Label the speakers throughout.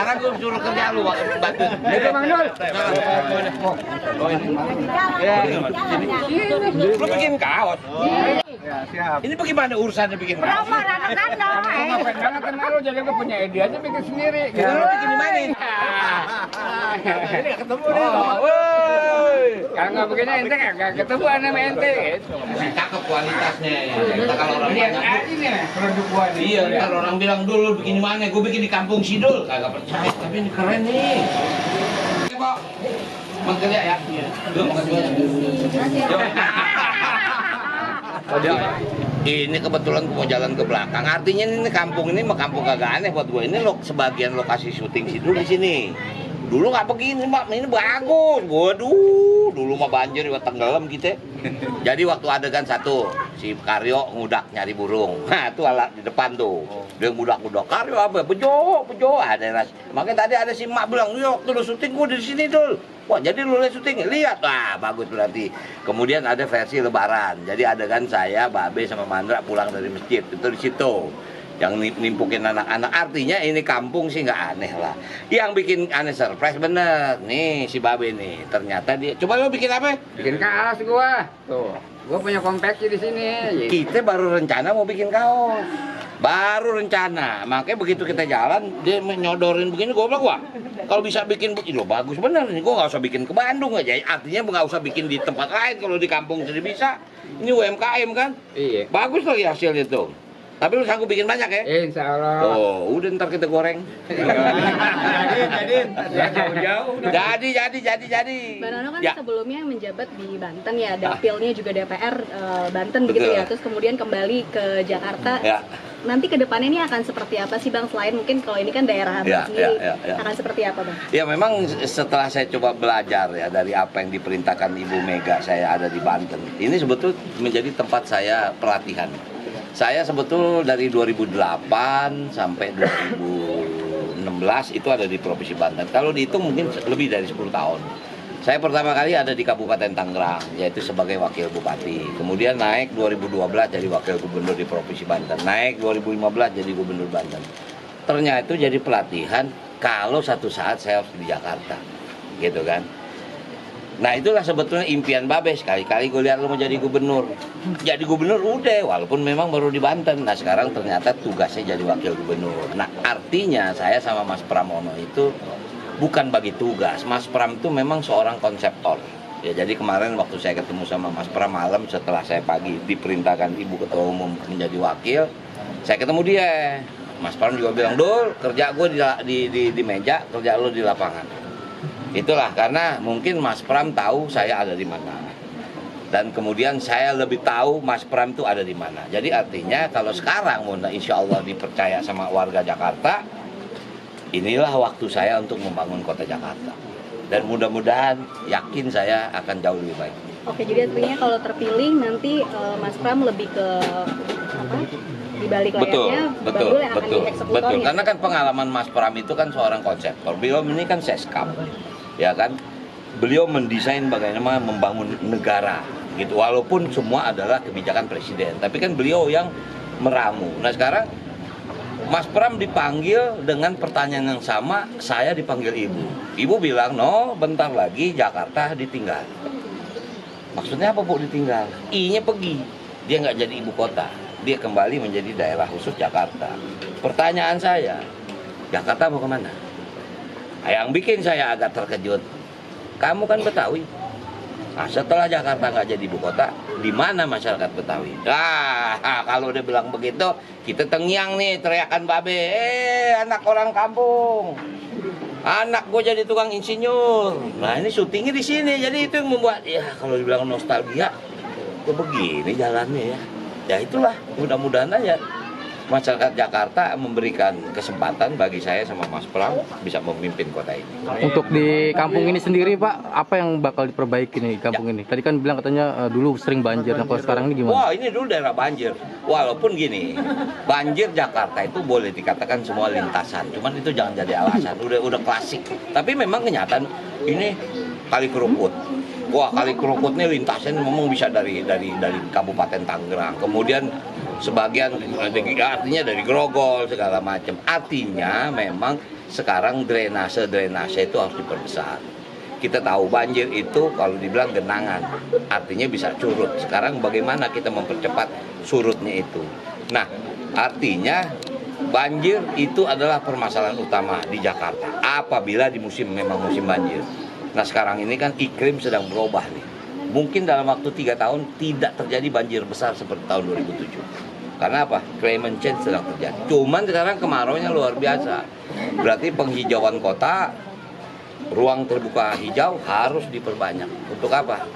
Speaker 1: Sekarang gue suruh kerja lu, bantu.
Speaker 2: Itu Bang Dul.
Speaker 1: Lu bikin kaos.
Speaker 2: Ya, siap.
Speaker 1: Ini bagaimana urusannya bikin kaos?
Speaker 3: Promo rada-rada.
Speaker 2: Ngefans banget sama lu, jadi gue punya ide aja bikin sendiri.
Speaker 1: Gitu lu bikin di mana? Ini gak ketemu nih.
Speaker 2: Kalau nggak begini ente nggak ketemu sama ente. Gitu.
Speaker 1: Cakep kualitasnya. Kita kalau orang
Speaker 2: Lihat
Speaker 1: banyak,
Speaker 2: aja nih produk gua nih.
Speaker 1: iya, kalau orang bilang dulu bikin di mana? Gue bikin di Kampung Sidul. Kagak percaya, tapi ini keren nih. Oke, Pak. Makan ya. Yuk, makan dulu. Ini kebetulan gue mau jalan ke belakang. Artinya ini kampung ini mah kampung kagak aneh buat gue. Ini sebagian lokasi syuting Sidul di sini. Dulu nggak begini, Mak. Ini bagus. Waduh, dulu mah banjir juga tenggelam gitu. Jadi waktu adegan satu, si Karyo ngudak nyari burung. Nah, itu alat di depan tuh. Dia ngudak-ngudak. Karyo apa? Bejo. Ada ras. Makanya tadi ada si Mak bilang, "Yuk, tuh lu syuting gue di sini, Dul." Wah, jadi lu lihat syuting, lihat. Wah, bagus berarti. Kemudian ada versi lebaran. Jadi adegan saya, Babe sama Mandra pulang dari masjid. Itu di situ. Yang nimpukin anak-anak, artinya ini kampung sih nggak aneh lah. Yang bikin aneh surprise bener nih si Babe nih, ternyata dia coba lo bikin apa?
Speaker 2: Bikin kaos gua. Tuh, gua punya konveksi di sini.
Speaker 1: Kita baru rencana mau bikin kaos, baru rencana. Makanya begitu kita jalan dia menyodorin begini, gua bilang, wah kalau bisa bikin lo bagus bener nih, gua nggak usah bikin ke Bandung aja. Artinya nggak usah bikin di tempat lain, kalau di kampung jadi bisa. Ini UMKM kan?
Speaker 2: Iya.
Speaker 1: Bagus lagi hasilnya tuh. Tapi lu sanggup bikin banyak ya?
Speaker 2: Insya Allah.
Speaker 1: Oh, udah ntar kita goreng. Jadi.
Speaker 4: Mbak Nono kan
Speaker 1: Ya.
Speaker 4: sebelumnya menjabat di Banten ya, dapilnya juga DPR Banten begitu
Speaker 1: Betul.
Speaker 4: ya, terus kemudian kembali ke Jakarta.
Speaker 1: Ya.
Speaker 4: Nanti ke depannya ini akan seperti apa sih Bang? Selain mungkin kalau ini kan daerah
Speaker 1: Ya,
Speaker 4: Abang sendiri,
Speaker 1: ya.
Speaker 4: akan seperti apa Bang?
Speaker 1: Ya memang setelah saya coba belajar ya dari apa yang diperintahkan Ibu Mega, saya ada di Banten. Ini sebetulnya menjadi tempat saya pelatihan. Saya sebetul dari 2008 sampai 2016 itu ada di Provinsi Banten. Kalau dihitung mungkin lebih dari 10 tahun. Saya pertama kali ada di Kabupaten Tangerang, yaitu sebagai wakil bupati. Kemudian naik 2012 jadi wakil gubernur di Provinsi Banten. Naik 2015 jadi gubernur Banten. Ternyata itu jadi pelatihan kalau satu saat saya harus di Jakarta. Gitu kan. Nah itulah sebetulnya impian Babe, sekali-kali gue lihat lo mau jadi gubernur. Jadi gubernur udah, walaupun memang baru di Banten. Nah sekarang ternyata tugasnya jadi wakil gubernur. Nah artinya saya sama Mas Pramono itu bukan bagi tugas. Mas Pram itu memang seorang konseptor. Ya jadi kemarin waktu saya ketemu sama Mas Pram malam setelah saya pagi diperintahkan Ibu Ketua Umum menjadi wakil, saya ketemu dia. Mas Pram juga bilang, "Dul, kerja gue di meja, kerja lo di lapangan." Itulah karena mungkin Mas Pram tahu saya ada di mana. Dan kemudian saya lebih tahu Mas Pram itu ada di mana. Jadi artinya kalau sekarang insya Allah dipercaya sama warga Jakarta, inilah waktu saya untuk membangun kota Jakarta. Dan mudah-mudahan yakin saya akan jauh lebih baik.
Speaker 4: Oke, jadi artinya kalau terpilih nanti Mas Pram lebih ke apa? Di balik layarnya Bang Dul yang akan dieksekutornya.
Speaker 1: Betul. Karena kan pengalaman Mas Pram itu kan seorang konseptor. Beliau ini kan seskap. Ya kan, beliau mendesain bagaimana membangun negara gitu, walaupun semua adalah kebijakan presiden, tapi kan beliau yang meramu. Nah sekarang Mas Pram dipanggil dengan pertanyaan yang sama, saya dipanggil Ibu bilang, "No, bentar lagi Jakarta ditinggal." Maksudnya apa Bu ditinggal? I-nya pergi, dia nggak jadi ibu kota, dia kembali menjadi daerah khusus Jakarta. Pertanyaan saya, Jakarta mau kemana? Yang bikin saya agak terkejut, kamu kan Betawi. Nah, setelah Jakarta nggak jadi ibu kota, di mana masyarakat Betawi? Kalau dia bilang begitu, kita tengyang nih teriakan Babe, anak orang kampung, anak gue jadi tukang insinyur. Nah ini syutingnya di sini, jadi itu yang membuat ya kalau dibilang nostalgia, kok begini jalannya ya. Ya itulah, mudah-mudahan aja masyarakat Jakarta memberikan kesempatan bagi saya sama Mas Pram bisa memimpin kota ini.
Speaker 5: Untuk di kampung ini sendiri Pak, apa yang bakal diperbaiki nih kampung ini? Tadi kan bilang katanya dulu sering banjir, nah kalau sekarang ini gimana?
Speaker 1: Wah ini dulu daerah banjir, walaupun gini, banjir Jakarta itu boleh dikatakan semua lintasan, cuman itu jangan jadi alasan, udah klasik. Tapi memang kenyataan ini Kali Kerukut. Wah Kali Kerukut ini lintasnya memang bisa dari Kabupaten Tangerang, kemudian sebagian artinya dari Grogol segala macam. Artinya memang sekarang drainase itu harus diperbesar. Kita tahu banjir itu kalau dibilang genangan, artinya bisa surut. Sekarang bagaimana kita mempercepat surutnya itu? Nah, artinya banjir itu adalah permasalahan utama di Jakarta apabila di memang musim banjir. Nah, sekarang ini kan iklim sedang berubah nih. Mungkin dalam waktu 3 tahun tidak terjadi banjir besar seperti tahun 2007. Karena apa? Climate change sedang terjadi. Cuman sekarang kemarauannya luar biasa. Berarti penghijauan kota, ruang terbuka hijau harus diperbanyak. Untuk apa?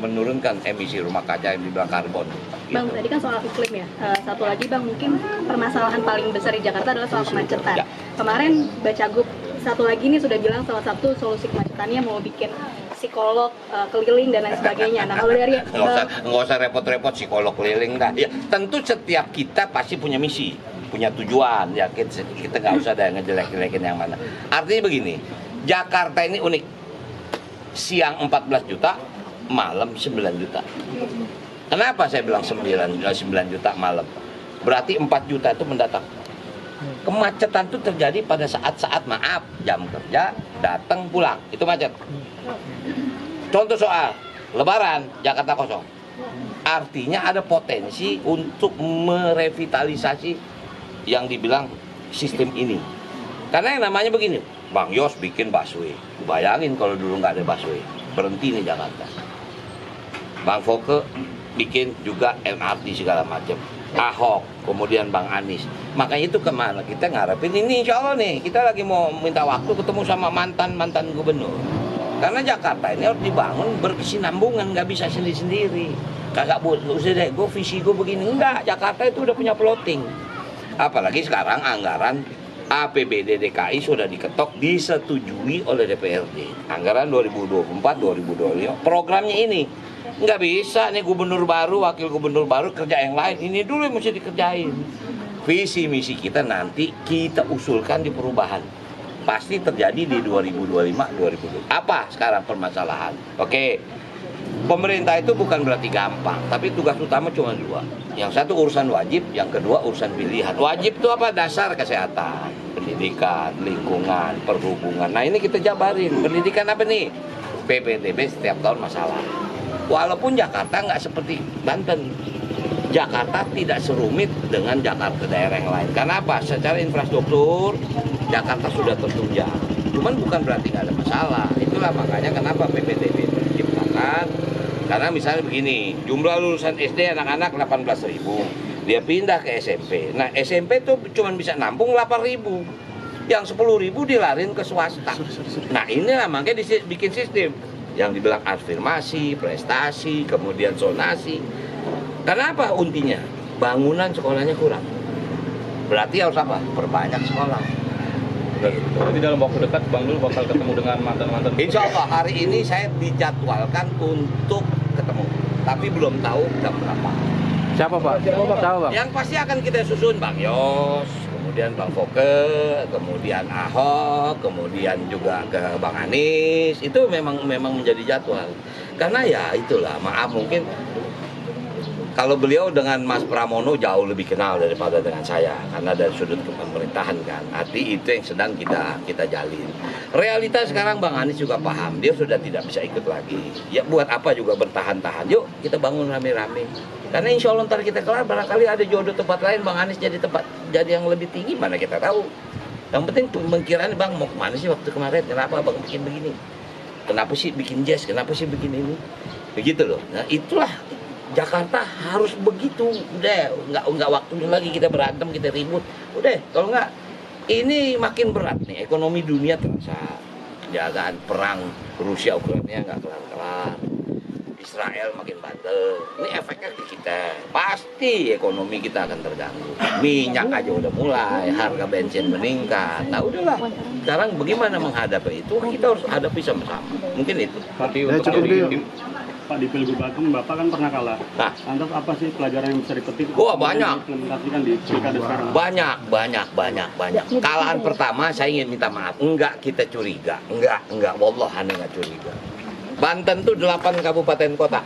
Speaker 1: Menurunkan emisi rumah kaca yang dibilang karbon.
Speaker 4: Bang, tadi kan soal iklim ya. Satu lagi Bang, mungkin permasalahan paling besar di Jakarta adalah soal kemacetan.
Speaker 1: Ya.
Speaker 4: Kemarin Bacagub satu lagi nih sudah bilang salah satu solusi kemacetannya mau bikin psikolog keliling dan lain sebagainya. Nah, kalau dari
Speaker 1: nggak usah repot-repot psikolog keliling dah. Ya, tentu setiap kita pasti punya misi, punya tujuan. Ya, kita nggak usah ada ngejelek-jelekin yang mana. Artinya begini, Jakarta ini unik. Siang 14 juta, malam 9 juta. Kenapa saya bilang 9 juta malam? Berarti 4 juta itu mendatang. Kemacetan itu terjadi pada saat-saat jam kerja, datang pulang, itu macet. Contoh soal Lebaran, Jakarta kosong. Artinya ada potensi untuk merevitalisasi yang dibilang sistem ini. Karena yang namanya begini, Bang Yos bikin busway. Bayangin kalau dulu nggak ada busway, berhenti nih Jakarta. Bang Foke bikin juga MRT segala macam. Ahok, kemudian Bang Anies. Makanya itu kemana kita ngarepin ini, insya Allah nih kita lagi mau minta waktu ketemu sama mantan gubernur. Karena Jakarta ini harus dibangun berkesinambungan, nggak bisa sendiri-sendiri. Kagak usah deh, visi gue begini. Enggak, Jakarta itu udah punya plotting. Apalagi sekarang anggaran APBD DKI sudah diketok, disetujui oleh DPRD. Anggaran 2024-2025, programnya ini. Nggak bisa nih gubernur baru, wakil gubernur baru kerja yang lain. Ini dulu yang mesti dikerjain. Visi misi kita nanti kita usulkan di perubahan. Pasti terjadi di 2025-2020. Apa sekarang permasalahan? Oke, pemerintah itu bukan berarti gampang, tapi tugas utama cuma 2. Yang satu urusan wajib, yang kedua urusan pilihan. Wajib itu apa? Dasar kesehatan, pendidikan, lingkungan, perhubungan. Nah ini kita jabarin. Pendidikan apa nih? PPDB setiap tahun masalah. Walaupun Jakarta nggak seperti Banten, Jakarta tidak serumit dengan Jakarta daerah yang lain. Karena apa? Secara infrastruktur Jakarta sudah tertunjang. Cuman bukan berarti nggak ada masalah. Itulah makanya kenapa PPDB itu diciptakan. Karena misalnya begini, jumlah lulusan SD anak-anak 18.000, dia pindah ke SMP. Nah SMP tuh cuma bisa nampung 8.000, yang 10.000 dilarin ke swasta. Nah inilah makanya bikin sistem yang dibilang afirmasi, prestasi, kemudian zonasi. Karena apa untinya? Bangunan sekolahnya kurang. Berarti harus apa? Perbanyak sekolah.
Speaker 5: Jadi dalam waktu dekat Bang Dul bakal ketemu dengan mantan-mantan.
Speaker 1: Insya Allah hari ini saya dijadwalkan untuk ketemu, tapi belum tahu jam berapa.
Speaker 5: Siapa Pak? Siapa Bang?
Speaker 1: Yang pasti akan kita susun Bang Yos, kemudian Bang Foke, kemudian Ahok, kemudian juga ke Bang Anies. Itu memang menjadi jadwal. Karena ya itulah, maaf mungkin kalau beliau dengan Mas Pramono jauh lebih kenal daripada dengan saya, karena dari sudut pemerintahan kan. Arti itu yang sedang kita jalin. Realita sekarang Bang Anies juga paham, dia sudah tidak bisa ikut lagi. Ya buat apa juga bertahan-tahan? Yuk kita bangun rame-rame. Karena insya Allah ntar kita kelar, barangkali ada jodoh tempat lain Bang Anies jadi yang lebih tinggi, mana kita tahu. Yang penting pemikiran Bang mau kemana sih waktu kemarin? Kenapa Bang bikin begini? Kenapa sih bikin jazz? Kenapa sih bikin ini? Begitu loh. Nah itulah. Jakarta harus begitu, udah nggak waktunya lagi kita berantem, kita ribut, udah kalau nggak ini makin berat nih ekonomi dunia terasa, jangan perang Rusia Ukraina nggak kelar-kelar, Israel makin bandel, ini efeknya di kita, pasti ekonomi kita akan terganggu, minyak aja udah mulai, harga bensin meningkat, nah udahlah, sekarang bagaimana menghadapi itu kita harus hadapi sama-sama, mungkin itu.
Speaker 5: Tapi untuk
Speaker 3: Pak di Pilgub Banten Bapak kan pernah kalah.
Speaker 1: Nah,
Speaker 3: lantas apa sih pelajaran yang bisa dipetik?
Speaker 1: Wah, banyak.
Speaker 3: Implementasikan di pilkada sekarang.
Speaker 1: Banyak. Kalahan pertama saya ingin minta maaf. Enggak kita curiga. Enggak. Wallah aneh enggak curiga. Banten tuh 8 kabupaten kota.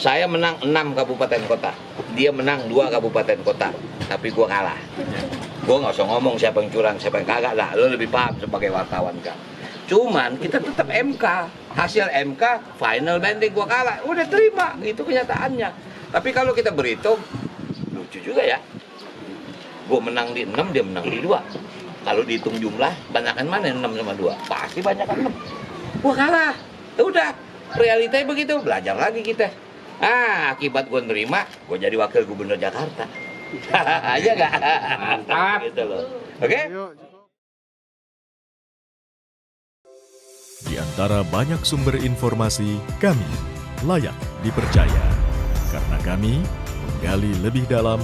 Speaker 1: Saya menang 6 kabupaten kota. Dia menang 2 kabupaten kota. Tapi gua kalah. Gue nggak usah ngomong siapa yang curang, siapa yang kagak lah. Lo lebih paham sebagai wartawan kan. Cuman kita tetap MK. Hasil MK, final banding gue kalah. Udah terima, itu kenyataannya. Tapi kalau kita berhitung, lucu juga ya. Gue menang di 6, dia menang di 2. Kalau dihitung jumlah, banyakan mana 6 sama 2? Pasti banyakan 6. Gue kalah. Udah, realitanya begitu. Belajar lagi kita. Akibat gue nerima, gue jadi wakil gubernur Jakarta. Aja nggak?
Speaker 2: Mantap.
Speaker 1: Gitu loh. Oke?
Speaker 6: Di antara banyak sumber informasi, kami layak dipercaya. Karena kami menggali lebih dalam,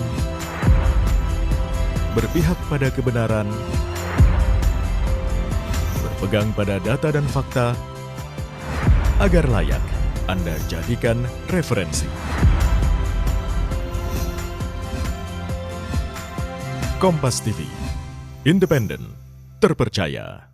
Speaker 6: berpihak pada kebenaran, berpegang pada data dan fakta, agar layak Anda jadikan referensi. Kompas TV, independen, terpercaya.